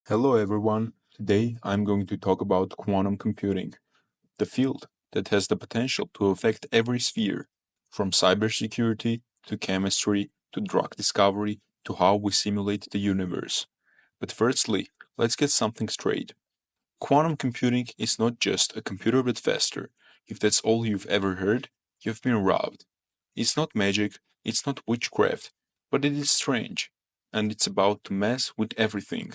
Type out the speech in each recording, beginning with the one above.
Hello everyone. Today I'm going to talk about quantum computing, the field that has the potential to affect every sphere, from cybersecurity to chemistry to drug discovery to how we simulate the universe. But firstly, let's get something straight. Quantum computing is not just a computer but faster. If that's all you've ever heard, you've been robbed. It's not magic, it's not witchcraft, but it is strange, and it's about to mess with everything.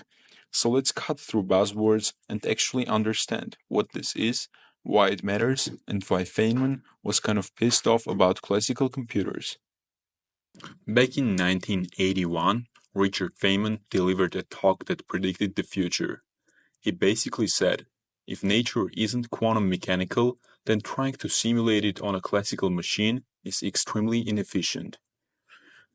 So let's cut through buzzwords and actually understand what this is, why it matters, and why Feynman was kind of pissed off about classical computers. Back in 1981, Richard Feynman delivered a talk that predicted the future. He basically said, if nature isn't quantum mechanical, then trying to simulate it on a classical machine is extremely inefficient.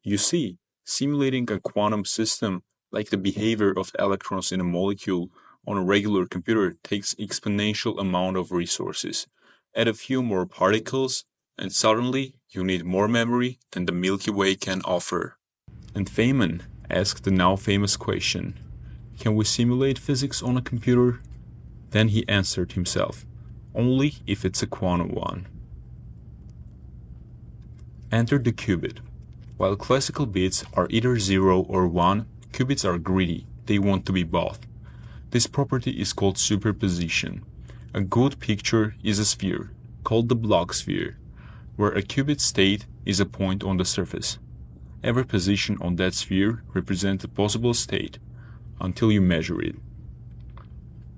You see, simulating a quantum system like the behavior of electrons in a molecule on a regular computer takes exponential amount of resources. Add a few more particles, and suddenly you need more memory than the Milky Way can offer. And Feynman asked the now famous question, can we simulate physics on a computer? Then he answered himself, only if it's a quantum one. Enter the qubit. While classical bits are either 0 or 1, qubits are greedy, they want to be both. This property is called superposition. A good picture is a sphere, called the Bloch sphere, where a qubit state is a point on the surface. Every position on that sphere represents a possible state, until you measure it.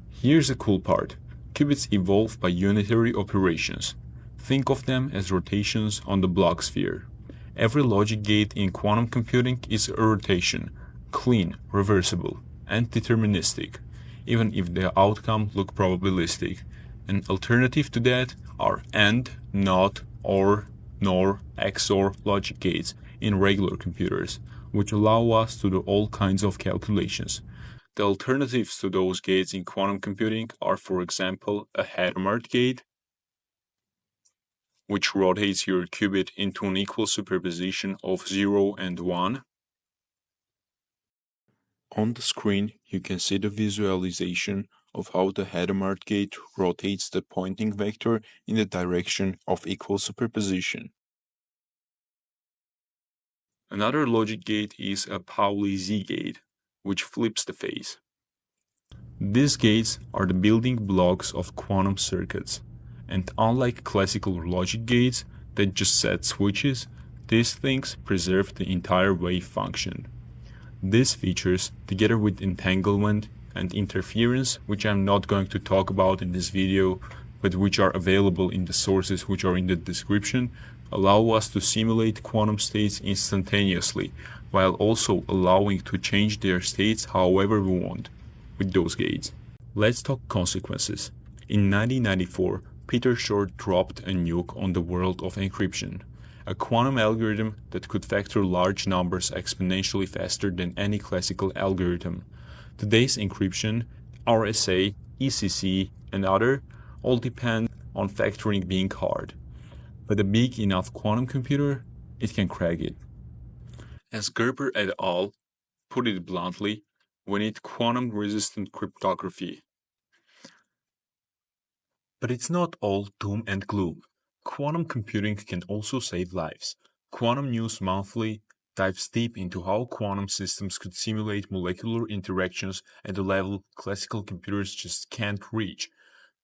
Here's the cool part. Qubits evolve by unitary operations. Think of them as rotations on the Bloch sphere. Every logic gate in quantum computing is a rotation, clean, reversible, and deterministic, even if the outcome look probabilistic. An alternative to that are AND, NOT, OR, NOR, XOR logic gates in regular computers, which allow us to do all kinds of calculations. The alternatives to those gates in quantum computing are, for example, a Hadamard gate, which rotates your qubit into an equal superposition of 0 and 1. On the screen, you can see the visualization of how the Hadamard gate rotates the pointing vector in the direction of equal superposition. Another logic gate is a Pauli Z gate, which flips the phase. These gates are the building blocks of quantum circuits, and unlike classical logic gates that just set switches, these things preserve the entire wave function. These features, together with entanglement and interference, which I'm not going to talk about in this video, but which are available in the sources which are in the description, allow us to simulate quantum states instantaneously, while also allowing to change their states however we want with those gates. Let's talk consequences. In 1994, Peter Shor dropped a nuke on the world of encryption, a quantum algorithm that could factor large numbers exponentially faster than any classical algorithm. Today's encryption, RSA, ECC, and other, all depend on factoring being hard. But a big enough quantum computer, it can crack it. As Gurpur et al. Put it bluntly, we need quantum-resistant cryptography. But it's not all doom and gloom. Quantum computing can also save lives. Quantum News Monthly dives deep into how quantum systems could simulate molecular interactions at a level classical computers just can't reach.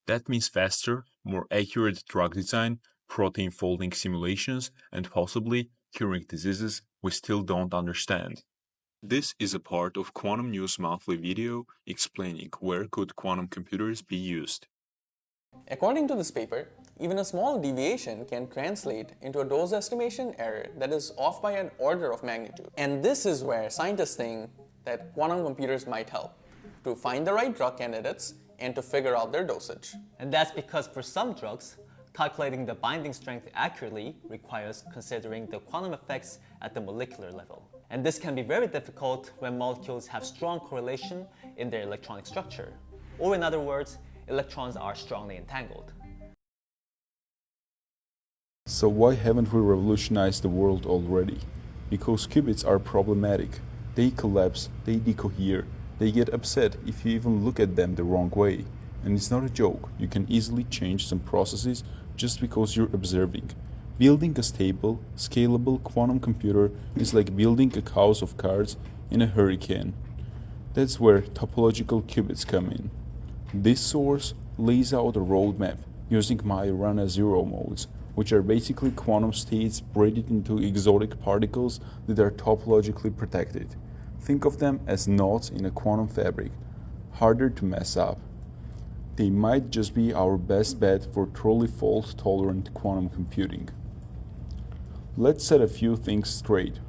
That means faster, more accurate drug design, protein folding simulations, and possibly curing diseases we still don't understand. This is a part of Quantum News Monthly video explaining where could quantum computers be used. According to this paper, even a small deviation can translate into a dose estimation error that is off by an order of magnitude. And this is where scientists think that quantum computers might help to find the right drug candidates and to figure out their dosage. And that's because for some drugs, calculating the binding strength accurately requires considering the quantum effects at the molecular level. And this can be very difficult when molecules have strong correlation in their electronic structure. Or in other words, electrons are strongly entangled. So why haven't we revolutionized the world already? Because qubits are problematic. They collapse, they decohere, They get upset if you even look at them the wrong way. And it's not a joke, you can easily change some processes just because you're observing. Building a stable, scalable quantum computer is like building a house of cards in a hurricane. That's where topological qubits come in. This source lays out a roadmap using Majorana zero modes, which are basically quantum states braided into exotic particles that are topologically protected. Think of them as knots in a quantum fabric, harder to mess up. They might just be our best bet for truly fault-tolerant quantum computing. Let's set a few things straight.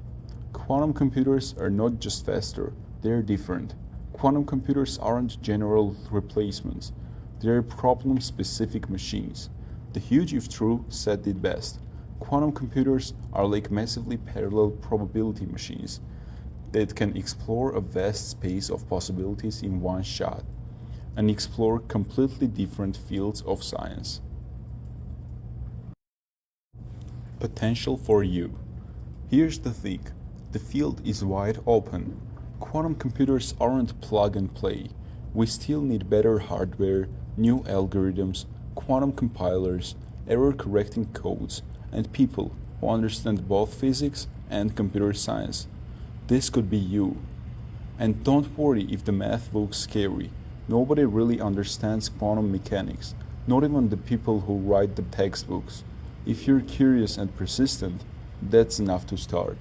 Quantum computers are not just faster, they're different. Quantum computers aren't general replacements, they're problem-specific machines. The huge if true said it best. Quantum computers are like massively parallel probability machines that can explore a vast space of possibilities in one shot and explore completely different fields of science. Potential for you. Here's the thing, the field is wide open. Quantum computers aren't plug and play. We still need better hardware, new algorithms, quantum compilers, error correcting codes, and people who understand both physics and computer science. This could be you. And don't worry if the math looks scary. Nobody really understands quantum mechanics, not even the people who write the textbooks. If you're curious and persistent, that's enough to start.